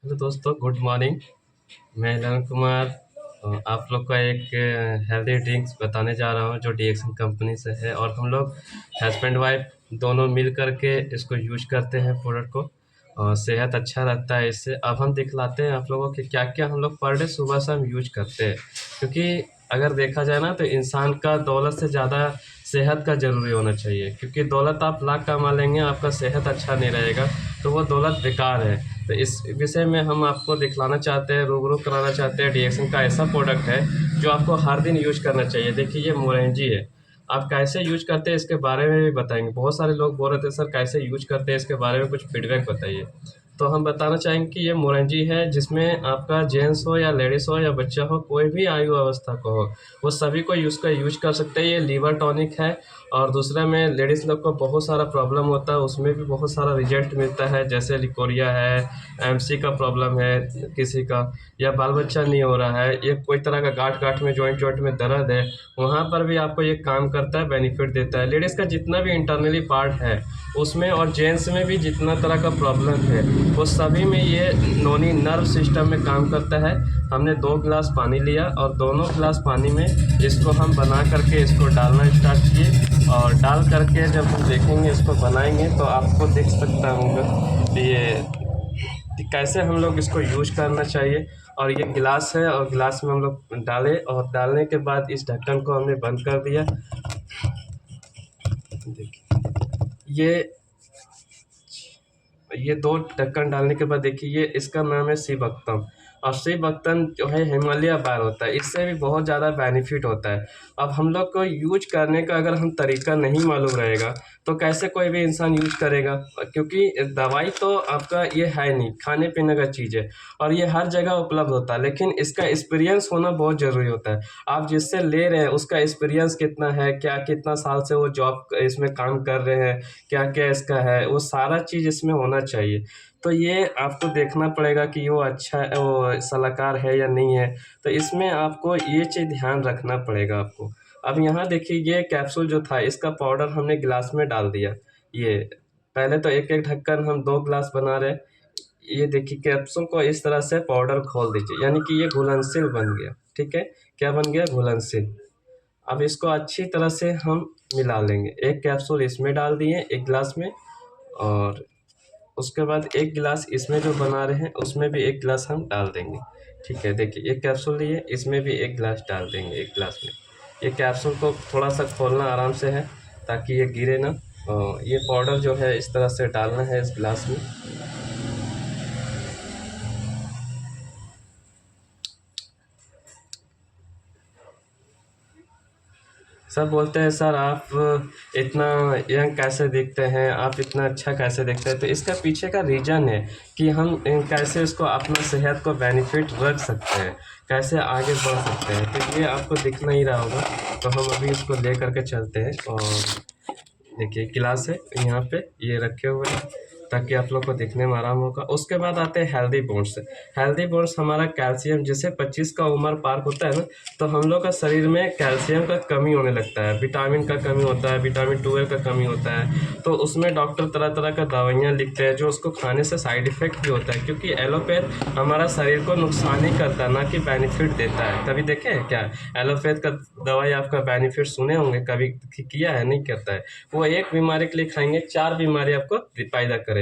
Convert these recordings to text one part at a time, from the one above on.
Hello दोस्तों, good morning. मैं हिलन कुमार आप लोग का एक हेल्दी ड्रिंक्स बताने जा रहा हूँ जो डीएक्सन कंपनी से है। और हम लोग हस्बैंड वाइफ दोनों मिल कर के इसको यूज करते हैं प्रोडक्ट को, और सेहत अच्छा रहता है इससे। अब हम दिखलाते हैं आप लोगों के क्या क्या हम लोग पर डे सुबह से हम यूज करते हैं, क्योंकि अगर देखा जाए ना तो इंसान का दौलत से ज़्यादा सेहत का ज़रूरी होना चाहिए। क्योंकि दौलत आप लाख कमा लेंगे, आपका सेहत अच्छा नहीं रहेगा तो वो दौलत बेकार है। तो इस विषय में हम आपको दिखलाना चाहते हैं, रूबरू कराना चाहते हैं। डीएक्सन का ऐसा प्रोडक्ट है जो आपको हर दिन यूज करना चाहिए। देखिए, ये मोरंजी है। आप कैसे यूज करते हैं इसके बारे में भी बताएंगे। बहुत सारे लोग बोल रहे थे सर कैसे यूज करते हैं, इसके बारे में कुछ फीडबैक बताइए। तो हम बताना चाहेंगे कि ये मोरंजी है, जिसमें आपका जेंट्स हो या लेडीज़ हो या बच्चा हो, कोई भी आयु अवस्था को हो, वो सभी को यूज कर सकते हैं। ये लीवर टॉनिक है। और दूसरा में लेडीज़ लोग को बहुत सारा प्रॉब्लम होता है, उसमें भी बहुत सारा रिजल्ट मिलता है। जैसे लिकोरिया है, एमसी का प्रॉब्लम है किसी का, या बाल बच्चा नहीं हो रहा है, ये कोई तरह का गांठ गांठ में जॉइंट जॉइंट में दर्द है, वहाँ पर भी आपको ये काम करता है, बेनिफिट देता है। लेडीज़ का जितना भी इंटरनली पार्ट है उसमें, और जेंट्स में भी जितना तरह का प्रॉब्लम है वो सभी में ये नोनी नर्व सिस्टम में काम करता है। हमने 2 गिलास पानी लिया और दोनों गिलास पानी में इसको हम बना करके इसको डालना स्टार्ट किए। और डाल करके जब हम देखेंगे, इसको बनाएंगे, तो आपको दिख सकता होगा ये कि कैसे हम लोग इसको यूज करना चाहिए। और ये गिलास है, और गिलास में हम लोग डाले, और डालने के बाद इस ढक्कन को हमने बंद कर दिया। देखिए, ये 2 ढक्कन डालने के बाद देखिए, ये इसका नाम है शिवभक्तम। और शिवभक्तम जो है हिमालय बार होता है, इससे भी बहुत ज़्यादा बेनिफिट होता है। अब हम लोग को यूज करने का अगर हम तरीका नहीं मालूम रहेगा तो कैसे कोई भी इंसान यूज करेगा। क्योंकि दवाई तो आपका ये है नहीं, खाने पीने का चीज़ है, और ये हर जगह उपलब्ध होता है। लेकिन इसका एक्सपीरियंस होना बहुत ज़रूरी होता है। आप जिससे ले रहे हैं उसका एक्सपीरियंस कितना है, क्या कितना साल से वो जॉब इसमें काम कर रहे हैं, क्या क्या इसका है, वो सारा चीज़ इसमें होना चाहिए। तो ये आपको देखना पड़ेगा कि वो अच्छा है, वो सलाहकार है या नहीं है। तो इसमें आपको ये चीज़ ध्यान रखना पड़ेगा आपको। अब यहाँ देखिए, ये कैप्सूल जो था इसका पाउडर हमने गिलास में डाल दिया। ये पहले तो एक एक ढक्कन हम 2 गिलास बना रहे। ये देखिए, कैप्सूल को इस तरह से पाउडर खोल दीजिए, यानी कि ये घुलनशील बन गया। ठीक है, क्या बन गया? घुलनशील। अब इसको अच्छी तरह से हम मिला लेंगे। एक कैप्सूल इसमें डाल दिए एक गिलास में, और उसके बाद एक गिलास इसमें जो बना रहे हैं उसमें भी एक गिलास हम डाल देंगे। ठीक है, देखिए, एक कैप्सूल लिए, इसमें भी एक गिलास डाल देंगे एक गिलास में। ये कैप्सूल को थोड़ा सा खोलना आराम से है ताकि ये गिरे ना। और ये पाउडर जो है इस तरह से डालना है इस गिलास में। सब बोलते हैं सर आप इतना यंग कैसे दिखते हैं, आप इतना अच्छा कैसे दिखते हैं। तो इसका पीछे का रीज़न है कि हम कैसे इसको अपना सेहत को बेनिफिट रख सकते हैं, कैसे आगे बढ़ सकते हैं। तो ये आपको दिख नहीं रहा होगा, तो हम अभी इसको ले करके चलते हैं। और देखिए, गिलास है यहाँ पे ये रखे हुए हैं ताकि आप लोग को दिखने में आराम होगा। उसके बाद आते हैं हेल्दी बोन्स। हेल्दी बोन्स हमारा कैल्शियम, जैसे 25 का उम्र पार होता है ना, तो हम लोग का शरीर में कैल्शियम का कमी होने लगता है, विटामिन का कमी होता है, विटामिन 12 का कमी होता है। तो उसमें डॉक्टर तरह तरह का दवाइयाँ लिखते हैं, जो उसको खाने से साइड इफेक्ट भी होता है। क्योंकि एलोपैथ हमारा शरीर को नुकसान ही करता है, ना कि बेनिफिट देता है। कभी देखे हैं क्या एलोपैथ का दवाई आपका बेनिफिट सुने होंगे? कभी किया है? नहीं करता है। वो एक बीमारी के लिए खाएंगे, 4 बीमारी आपको पैदा करेगा।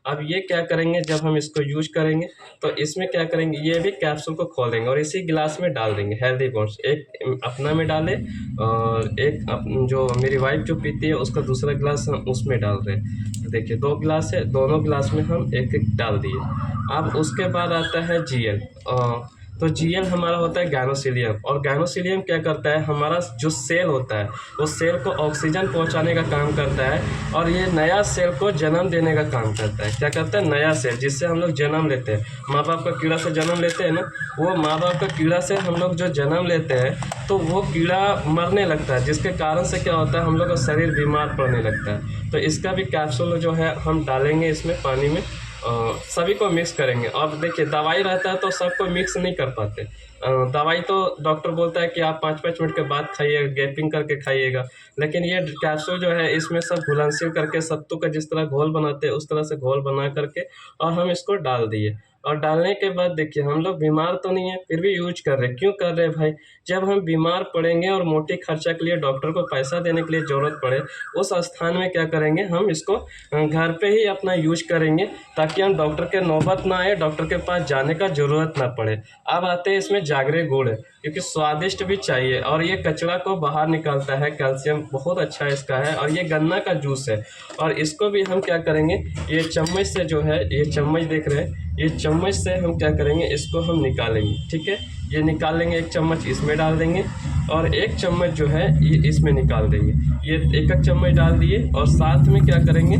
अब ये क्या करेंगे, जब हम इसको यूज करेंगे तो इसमें क्या करेंगे, ये भी कैप्सूल को खोलेंगे और इसी गिलास में डाल देंगे हेल्दी बॉन्ड्स। एक अपना में डाले, और एक जो मेरी वाइफ जो पीती है उसका दूसरा गिलास हम उसमें डाल रहे हैं। तो देखिए, 2 गिलास है, दोनों गिलास में हम एक एक डाल दिए। अब उसके बाद आता है जीएल। तो जीएल हमारा होता है गैनोसिलियम। और गैनोसिलियम क्या करता है, हमारा जो सेल होता है उस सेल को ऑक्सीजन पहुंचाने का काम करता है, और ये नया सेल को जन्म देने का काम करता है। क्या करता है? नया सेल, जिससे हम लोग जन्म लेते हैं। माँ बाप का कीड़ा से जन्म लेते हैं ना, वो माँ बाप का कीड़ा से हम लोग जो जन्म लेते हैं तो वो कीड़ा मरने लगता है, जिसके कारण से क्या होता है, हम लोग का शरीर बीमार पड़ने लगता है। तो इसका भी कैप्सूल जो है हम डालेंगे इसमें पानी में, सभी को मिक्स करेंगे। और देखिए, दवाई रहता है तो सबको मिक्स नहीं कर पाते। दवाई तो डॉक्टर बोलता है कि आप 5-5 मिनट के बाद खाइएगा, गैपिंग करके खाइएगा। लेकिन ये कैप्सूल जो है इसमें सब घुलनशील करके, सत्तू का जिस तरह घोल बनाते हैं उस तरह से घोल बना करके और हम इसको डाल दिए। और डालने के बाद देखिए हम लोग बीमार तो नहीं है फिर भी यूज कर रहे हैं। क्यों कर रहे हैं भाई? जब हम बीमार पड़ेंगे और मोटी खर्चा के लिए डॉक्टर को पैसा देने के लिए ज़रूरत पड़े, उस स्थान में क्या करेंगे, हम इसको घर पे ही अपना यूज करेंगे, ताकि हम डॉक्टर के नौबत ना आए, डॉक्टर के पास जाने का ज़रूरत ना पड़े। अब आते हैं इसमें जागरे गुड़, क्योंकि स्वादिष्ट भी चाहिए और ये कचरा को बाहर निकालता है, कैल्शियम बहुत अच्छा इसका है, और ये गन्ना का जूस है। और इसको भी हम क्या करेंगे, ये चम्मच से जो है, ये चम्मच देख रहे हैं, ये चम्मच से हम क्या करेंगे, इसको हम निकालेंगे। ठीक है, ये निकाल लेंगे, एक चम्मच इसमें डाल देंगे और एक चम्मच जो है ये इसमें निकाल देंगे। ये एक एक चम्मच डाल दिए और साथ में क्या करेंगे,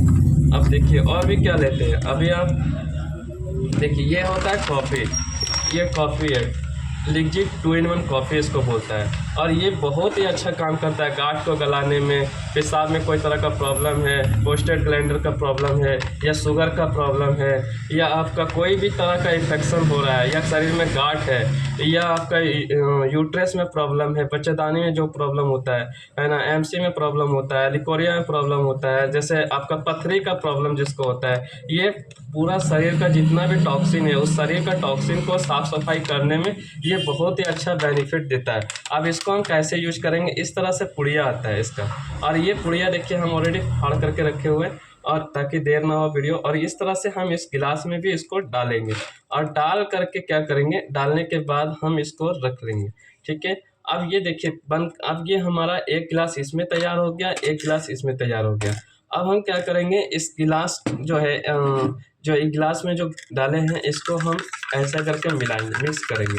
अब देखिए और भी क्या लेते हैं। अभी आप देखिए, ये होता है कॉफ़ी, ये कॉफ़ी है, लिक्विड 2 in 1 कॉफ़ी इसको बोलता है, और ये बहुत ही अच्छा काम करता है गाठ को गलाने में। पेशाब में कोई तरह का प्रॉब्लम है, प्रोस्टेट ग्लैंडर का प्रॉब्लम है, या शुगर का प्रॉब्लम है, या आपका कोई भी तरह का इन्फेक्शन हो रहा है, या शरीर में गाठ है, या आपका यूट्रस में प्रॉब्लम है, बच्चेदानी में जो प्रॉब्लम होता है ना, एमसी में प्रॉब्लम होता है, लिकोरिया में प्रॉब्लम होता है, जैसे आपका पथरी का प्रॉब्लम जिसको होता है, ये पूरा शरीर का जितना भी टॉक्सिन है, उस शरीर का टॉक्सिन को साफ़ सफाई करने में ये बहुत ही अच्छा बेनिफिट देता है। अब इसको हम कैसे यूज करेंगे, इस तरह से पुड़िया आता है इसका, और ये पुड़िया देखिए हम ऑलरेडी फाड़ करके रखे हुए हैं, और ताकि देर ना हो वीडियो, और इस तरह से हम इस गिलास में भी इसको डालेंगे, और डाल करके क्या करेंगे, डालने के बाद हम इसको रख लेंगे। ठीक है, अब ये देखिए बंद, अब ये हमारा एक गिलास इसमें तैयार हो गया, एक गिलास इसमें तैयार हो गया। अब हम क्या करेंगे, इस गिलास जो है जो एक गिलास में जो डाले हैं, इसको हम ऐसा करके मिलाएंगे, मिक्स करेंगे।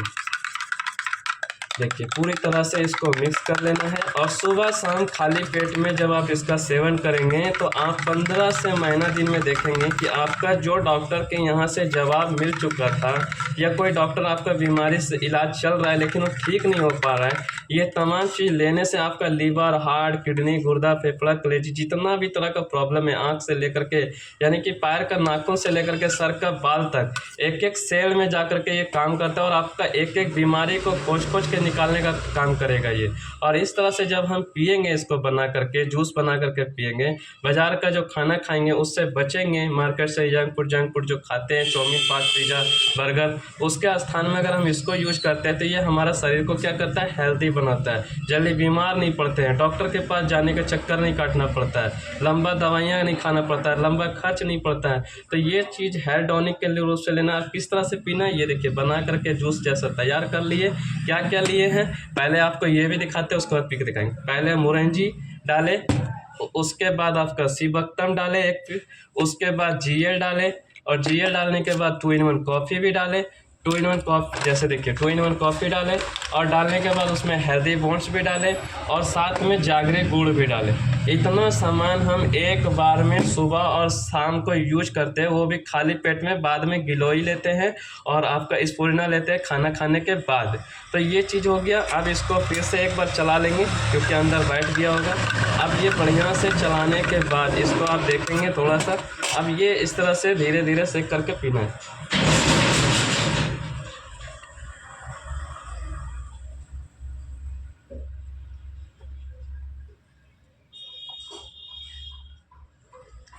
देखिए पूरी तरह से इसको मिक्स कर लेना है, और सुबह शाम खाली पेट में जब आप इसका सेवन करेंगे तो आप 15 से महीना दिन में देखेंगे कि आपका जो डॉक्टर के यहाँ से जवाब मिल चुका था, या कोई डॉक्टर आपका बीमारी से इलाज चल रहा है लेकिन वो ठीक नहीं हो पा रहा है, ये तमाम चीज़ लेने से आपका लीवर, हार्ट, किडनी, गुर्दा, फेफड़ा, कलेजी, जितना भी तरह का प्रॉब्लम है, आँख से लेकर के यानी कि पैर का नाखून से लेकर के सर का बाल तक, एक एक सेल में जा कर के ये काम करता है, और आपका एक एक बीमारी को खोज के निकालने का काम करेगा ये। और इस तरह से जब हम पिएंगे, इसको बना करके जूस बना करके पिएंगे, बाजार का जो खाना खाएंगे उससे बचेंगे, मार्केट से जंक फूड जो खाते हैं, चाउमीन, फास्ट पिज़्ज़ा, बर्गर, उसके स्थान में अगर हम इसको यूज करते हैं तो ये हमारा शरीर को क्या करता है, हेल्दी बनाता है, जल्दी बीमार नहीं पड़ते हैं, डॉक्टर के पास जाने का चक्कर नहीं काटना पड़ता है, लंबा दवाइयाँ नहीं खाना पड़ता है, लंबा खर्च नहीं पड़ता है। तो ये चीज़ हेयर टॉनिक के लिए रूप से लेना, किस तरह से पीना है, ये देखिए बना करके जूस जैसा तैयार कर लिए। क्या क्या लिए हैं, पहले आपको ये भी दिखाते हैं, उसके बाद पी के दिखाएंगे। पहले मुरंजी डाले, उसके बाद आपका सीबक्तम डाले एक फिर, उसके बाद जीएल डाले, और जीएल डालने के बाद 2 in 1 कॉफ़ी भी डाले, 2 in 1 कॉफ़ी, जैसे देखिए 2 in 1 कॉफ़ी डाले, और डालने के बाद उसमें हेल्दी बॉन्ड्स भी डाले, और साथ में जागरे गुड़ भी डाले। इतना सामान हम एक बार में सुबह और शाम को यूज करते हैं, वो भी खाली पेट में, बाद में गिलोई लेते हैं और आपका स्पूरिना लेते हैं खाना खाने के बाद। तो ये चीज़ हो गया। अब इसको फिर से एक बार चला लेंगे क्योंकि अंदर बैठ गया होगा। अब ये बढ़िया से चलाने के बाद इसको आप देखेंगे थोड़ा सा, अब ये इस तरह से धीरे धीरे सेक करके पीना है।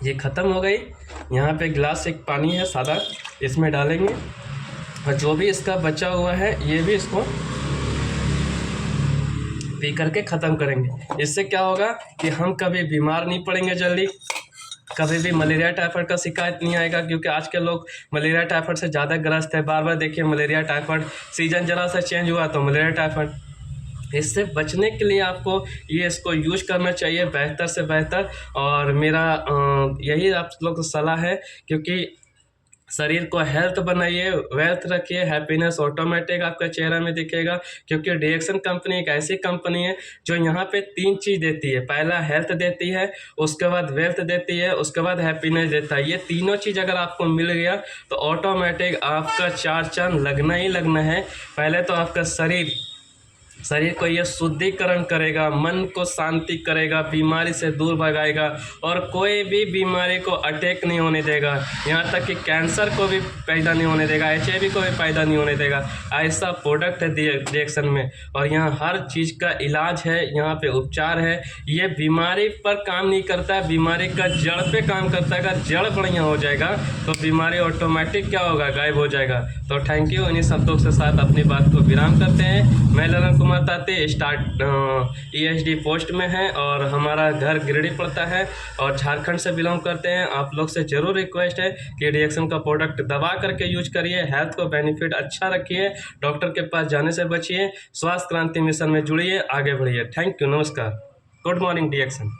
ये ख़त्म हो गई। यहाँ पे गिलास एक पानी है सादा, इसमें डालेंगे, और जो भी इसका बचा हुआ है ये भी इसको पी करके ख़त्म करेंगे। इससे क्या होगा कि हम कभी बीमार नहीं पड़ेंगे जल्दी, कभी भी मलेरिया टाइफाइड का शिकायत नहीं आएगा, क्योंकि आज के लोग मलेरिया टाइफाइड से ज़्यादा ग्रस्त है। बार बार देखिए मलेरिया टाइफाइड, सीजन जरा सा चेंज हुआ तो मलेरिया टाइफाइड। इससे बचने के लिए आपको ये इसको यूज करना चाहिए बेहतर से बेहतर। और मेरा यही आप लोग को सलाह है, क्योंकि शरीर को हेल्थ बनाइए, वेल्थ रखिए, हैप्पीनेस ऑटोमेटिक आपका चेहरा में दिखेगा। क्योंकि डिएक्शन कंपनी एक ऐसी कंपनी है जो यहाँ पे 3 चीज़ देती है। पहला हेल्थ देती है, उसके बाद वेल्थ देती है, उसके बाद हैप्पीनेस देता है। ये तीनों चीज़ अगर आपको मिल गया तो ऑटोमेटिक आपका 4 चांद लगना ही लगना है। पहले तो आपका शरीर शरीर को ये शुद्धिकरण करेगा, मन को शांति करेगा, बीमारी से दूर भगाएगा और कोई भी बीमारी को अटैक नहीं होने देगा। यहाँ तक कि कैंसर को भी पैदा नहीं होने देगा, HIV को भी पैदा नहीं होने देगा। ऐसा प्रोडक्ट है डिएक्शन में, और यहाँ हर चीज़ का इलाज है, यहाँ पे उपचार है। ये बीमारी पर काम नहीं करता है, बीमारी का जड़ पे काम करता है। अगर जड़ बढ़िया हो जाएगा तो बीमारी ऑटोमेटिक क्या होगा, गायब हो जाएगा। तो थैंक यू। इन्हीं शब्दों के साथ अपनी बात को विराम करते हैं। मैं ललन कुमार ताते ESD पोस्ट में है और हमारा घर गिरिडीह पड़ता है और झारखंड से बिलोंग करते हैं। आप लोग से ज़रूर रिक्वेस्ट है कि डिएक्शन का प्रोडक्ट दबा करके यूज करिए, हेल्थ को बेनिफिट अच्छा रखिए, डॉक्टर के पास जाने से बचिए, स्वास्थ्य क्रांति मिशन में जुड़िए, आगे बढ़िए। थैंक यू, नमस्कार, गुड मॉर्निंग डिएक्शन।